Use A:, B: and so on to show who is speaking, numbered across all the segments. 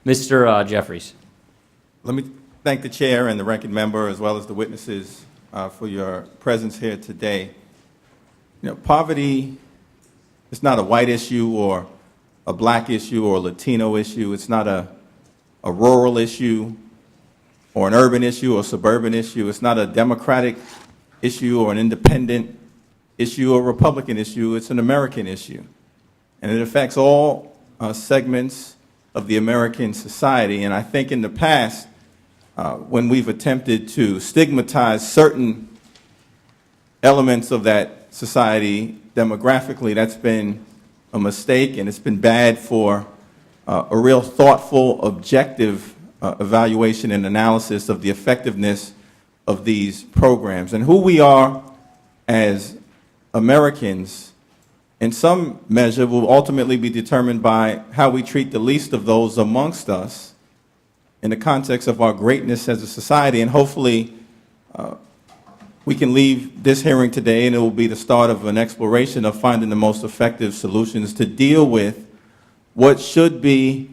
A: Mr. Jeffries.
B: Let me thank the chair and the ranking member, as well as the witnesses, for your presence here today. You know, poverty is not a white issue or a black issue or a Latino issue. It's not a rural issue or an urban issue or suburban issue. It's not a Democratic issue or an independent issue or Republican issue. It's an American issue. And it affects all segments of the American society. And I think in the past, when we've attempted to stigmatize certain elements of that society demographically, that's been a mistake, and it's been bad for a real thoughtful, objective evaluation and analysis of the effectiveness of these programs. And who we are as Americans, in some measure, will ultimately be determined by how we treat the least of those amongst us in the context of our greatness as a society. And hopefully, we can leave this hearing today, and it will be the start of an exploration of finding the most effective solutions to deal with what should be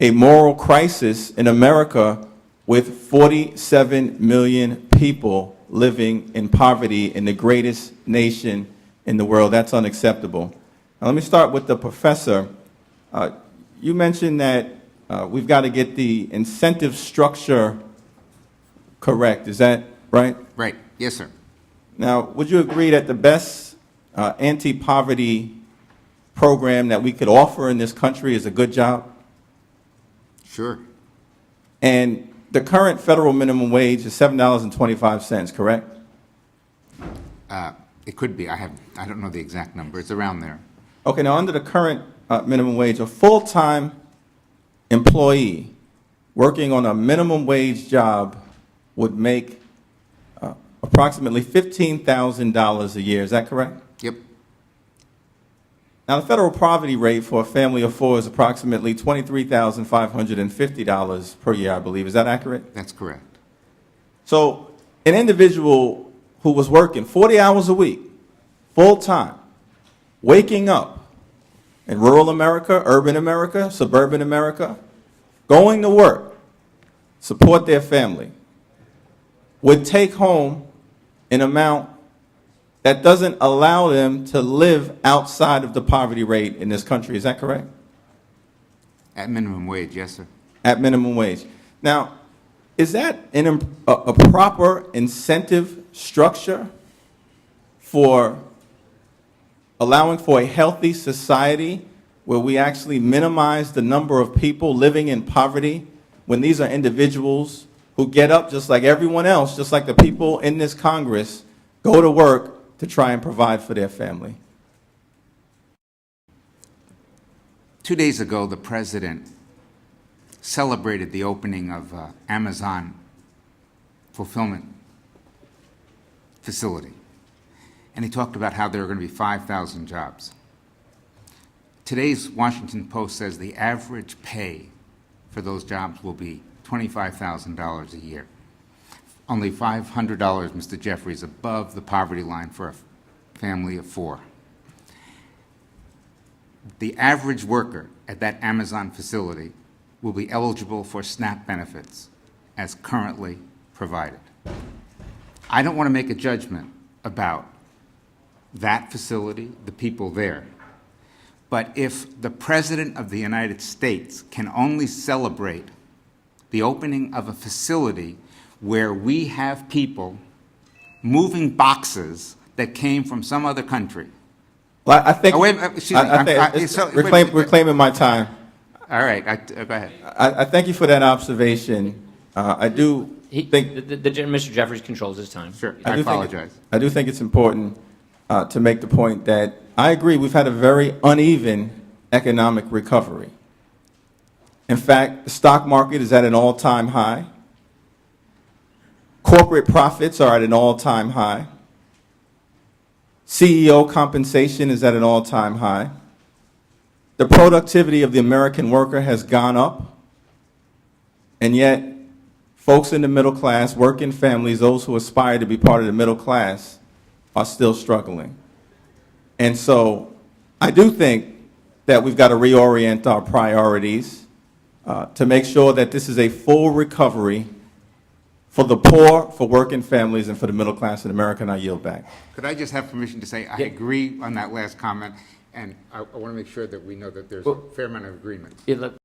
B: a moral crisis in America, with 47 million people living in poverty in the greatest nation in the world. That's unacceptable. Now, let me start with the professor. You mentioned that we've got to get the incentive structure correct. Is that right?
C: Right. Yes, sir.
B: Now, would you agree that the best anti-poverty program that we could offer in this country is a good job?
C: Sure.
B: And the current federal minimum wage is $7.25, correct?
C: It could be. I don't know the exact number. It's around there.
B: Okay, now under the current minimum wage, a full-time employee working on a minimum wage job would make approximately $15,000 a year. Is that correct?
C: Yep.
B: Now, the federal poverty rate for a family of four is approximately $23,550 per year, I believe. Is that accurate?
C: That's correct.
B: So an individual who was working 40 hours a week, full-time, waking up in rural America, urban America, suburban America, going to work, support their family, would take home an amount that doesn't allow them to live outside of the poverty rate in this country. Is that correct?
C: At minimum wage, yes, sir.
B: At minimum wage. Now, is that a proper incentive structure for allowing for a healthy society where we actually minimize the number of people living in poverty, when these are individuals who get up just like everyone else, just like the people in this Congress, go to work to try and provide for their family?
C: 2 days ago, the president celebrated the opening of Amazon fulfillment facility. And he talked about how there are going to be 5,000 jobs. Today's Washington Post says the average pay for those jobs will be $25,000 a year. Only $500, Mr. Jeffries, above the poverty line for a family of four. The average worker at that Amazon facility will be eligible for SNAP benefits as currently provided. I don't want to make a judgment about that facility, the people there. But if the President of the United States can only celebrate the opening of a facility where we have people moving boxes that came from some other country.
B: Well, I think, reclaiming my time.
C: All right, go ahead.
B: I thank you for that observation. I do think
A: Mr. Jeffries controls his time.
C: Sure, I apologize.
B: I do think it's important to make the point that I agree we've had a very uneven economic recovery. In fact, the stock market is at an all-time high. Corporate profits are at an all-time high. CEO compensation is at an all-time high. The productivity of the American worker has gone up, and yet folks in the middle class, working families, those who aspire to be part of the middle class, are still struggling. And so I do think that we've got to reorient our priorities to make sure that this is a full recovery for the poor, for working families, and for the middle class in America, and I yield back.
C: Could I just have permission to say I agree on that last comment, and I want to make sure that we know that there's a fair amount of agreement.
A: Yeah, look,